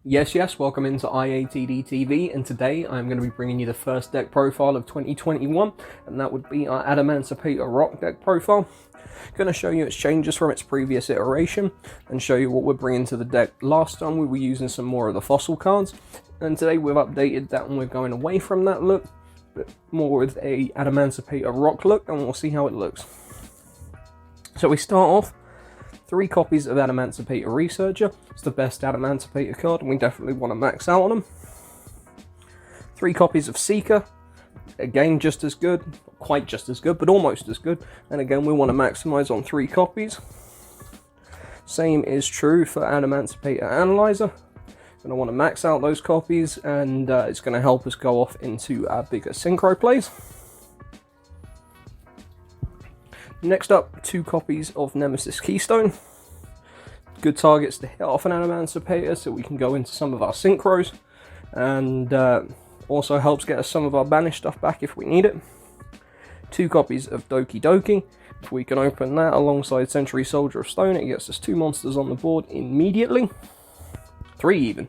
Yes, welcome into IATD TV, and today I'm going to be bringing you the first deck profile of 2021, and that would be our Adamancipator Rock deck profile. Going to show you its changes from its previous iteration, and show you what we're bringing to the deck. Last time we were using some more of the fossil cards, and today we've updated that and we're going away from that look, but more with a Adamancipator Rock look, and we'll see how it looks. So we start off 3 copies of Adamancipator Researcher. It's the best Adamancipator card, and we definitely want to max out on them. 3 copies of Seeker. Again, just as good. Not quite just as good, but almost as good. And again, we want to maximize on 3 copies. Same is true for Adamancipator Analyzer. Going to want to max out those copies, and it's going to help us go off into our bigger synchro plays. Next up, 2 copies of Nemesis Keystone. Good targets to hit off an Adamancipator so we can go into some of our synchros, and also helps get us some of our banished stuff back if we need it. 2 copies of Doki Doki. If we can open that alongside Century Soldier of Stone, it gets us 2 monsters on the board immediately. 3 even.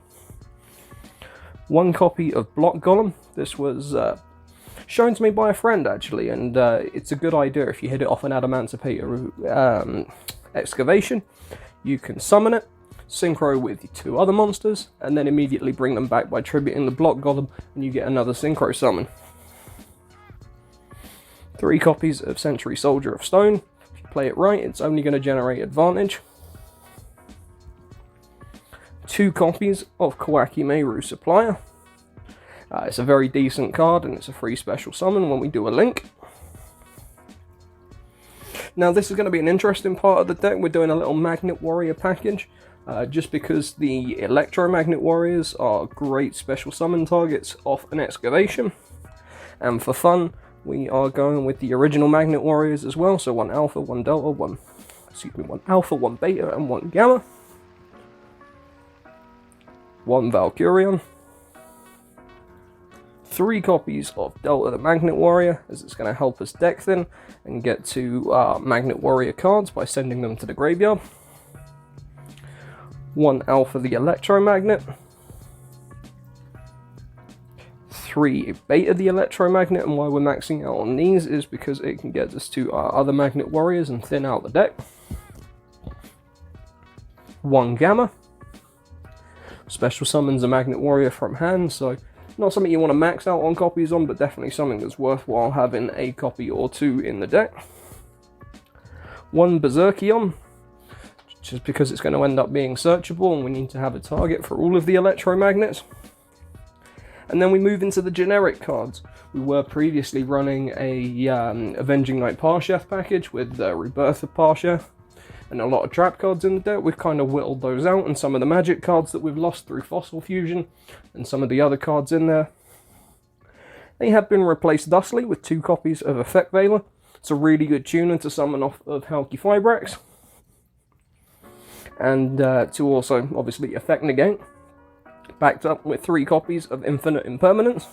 1 copy of Block Golem. This was shown to me by a friend actually, and it's a good idea if you hit it off an Adamancipator excavation. You can summon it, synchro with 2 other monsters, and then immediately bring them back by tributing the Block Golem, and you get another synchro summon. 3 copies of Century Soldier of Stone. If you play it right, it's only going to generate advantage. 2 copies of Kawaki Meiru Supplier. It's a very decent card, and it's a free special summon when we do a link. Now this is going to be an interesting part of the deck. We're doing a little Magnet Warrior package, just because the Electromagnet Warriors are great special summon targets off an excavation. And for fun, we are going with the original Magnet Warriors as well, so 1 Alpha, 1 Delta, 1 Alpha, 1 Beta, and 1 Gamma. 1 Valkyrion. 3 copies of Delta the Magnet Warrior, as it's going to help us deck thin and get to Magnet Warrior cards by sending them to the graveyard. 1 Alpha the Electromagnet. 3 Beta the Electromagnet, and why we're maxing out on these is because it can get us to our other Magnet Warriors and thin out the deck. 1 Gamma. Special summons a Magnet Warrior from hand, so not something you want to max out on copies on, but definitely something that's worthwhile having a copy or 2 in the deck. 1 Berserkion, just because it's going to end up being searchable and we need to have a target for all of the electromagnets. And then we move into the generic cards. We were previously running a Avenging Knight Parsheth package with Rebirth of Parsheth and a lot of trap cards in the deck. We've kind of whittled those out, and some of the magic cards that we've lost through Fossil Fusion and some of the other cards in there, they have been replaced thusly with 2 copies of Effect Veiler. It's a really good tuner to summon off of Halki-Fibrax, and to also obviously Effect Negate, backed up with 3 copies of Infinite Impermanence.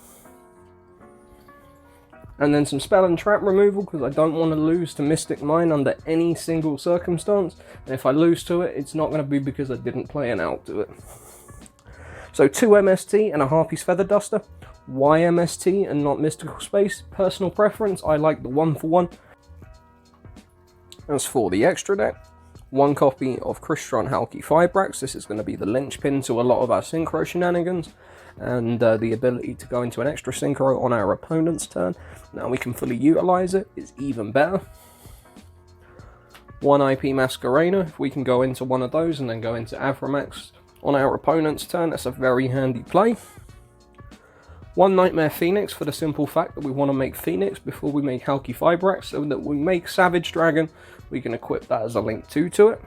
And then some spell and trap removal, because I don't want to lose to Mystic Mine under any single circumstance. And if I lose to it, it's not going to be because I didn't play an out to it. So 2 MST and a Harpy's Feather Duster. Why MST and not Mystical Space? Personal preference, I like the 1-for-1. As for the extra deck, 1 copy of Crystron Halki-Fibrax. This is going to be the linchpin to a lot of our synchro shenanigans, and the ability to go into an extra synchro on our opponent's turn. Now we can fully utilize it, is even better. 1 IP Masquerena, if we can go into one of those and then go into Avramax on our opponent's turn, that's a very handy play. 1 Nightmare Phoenix, for the simple fact that we want to make Phoenix before we make Halki-Fibrax, so that when we make Savage Dragon, we can equip that as a link 2 to it.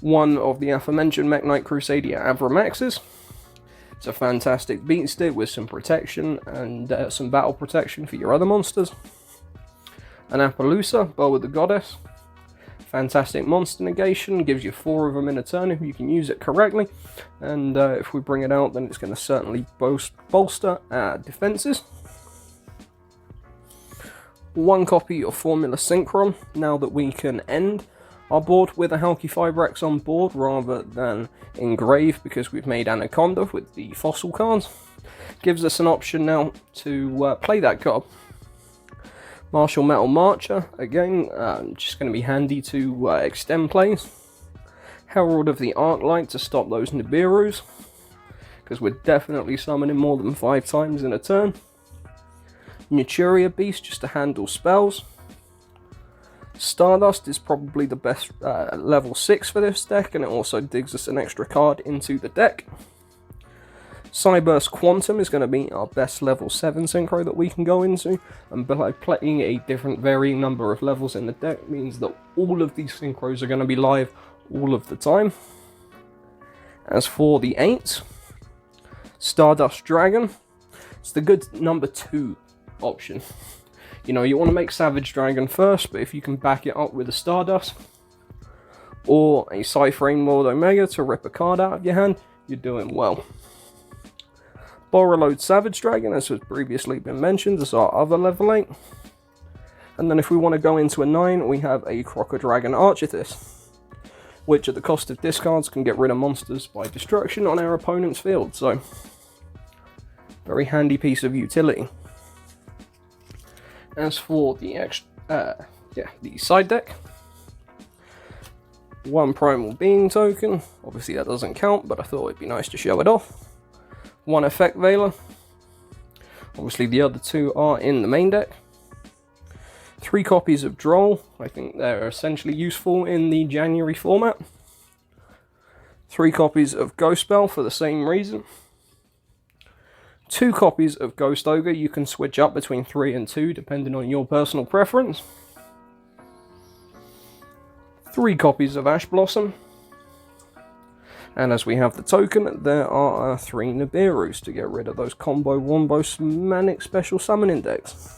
1 of the aforementioned Mech Knight Crusadia Avramaxes. It's a fantastic beat stick with some protection and some battle protection for your other monsters. An Appaloosa, Bow of the Goddess. Fantastic monster negation, gives you 4 of them in a turn if you can use it correctly. And if we bring it out, then it's going to certainly bolster our defenses. 1 copy of Formula Synchron, now that we can end our board with a Halki Fibrex on board rather than engrave, because we've made Anaconda with the fossil cards. Gives us an option now to play that card. Martial Metal Marcher, again, just going to be handy to extend plays. Herald of the Arclight to stop those Nibiru's, because we're definitely summoning more than 5 times in a turn. Naturia Beast just to handle spells. Stardust is probably the best level 6 for this deck, and it also digs us an extra card into the deck. Cyburst Quantum is going to be our best level 7 synchro that we can go into, and by playing a different varying number of levels in the deck means that all of these synchros are going to be live all of the time. As for the 8s, Stardust Dragon, it's the good number 2 option. You know, you want to make Savage Dragon first, but if you can back it up with a Stardust or a Cypherane Lord Omega to rip a card out of your hand, you're doing well. Borreload Savage Dragon, as has previously been mentioned, is our other level 8. And then if we want to go into a 9, we have a Crocodragon Archithis, which at the cost of discards can get rid of monsters by destruction on our opponent's field. So, very handy piece of utility. As for the the side deck, 1 Primal Being token, obviously that doesn't count, but I thought it'd be nice to show it off. 1 Effect Veiler, obviously the other 2 are in the main deck. 3 copies of Droll, I think they're essentially useful in the January format. 3 copies of Ghost Spell for the same reason. 2 copies of Ghost Ogre, you can switch up between 3 and 2 depending on your personal preference. 3 copies of Ash Blossom. And as we have the token, there are 3 Nibiru's to get rid of those combo wombo manic special summoning decks.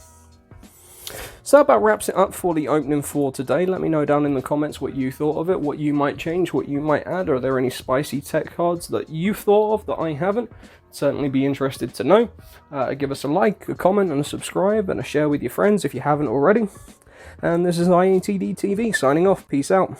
So that about wraps it up for the opening for today. Let me know down in the comments what you thought of it, what you might change, what you might add. Are there any spicy tech cards that you've thought of that I haven't? Certainly be interested to know. Give us a like, a comment, and a subscribe, and a share with your friends if you haven't already. And this is IATD TV signing off. Peace out.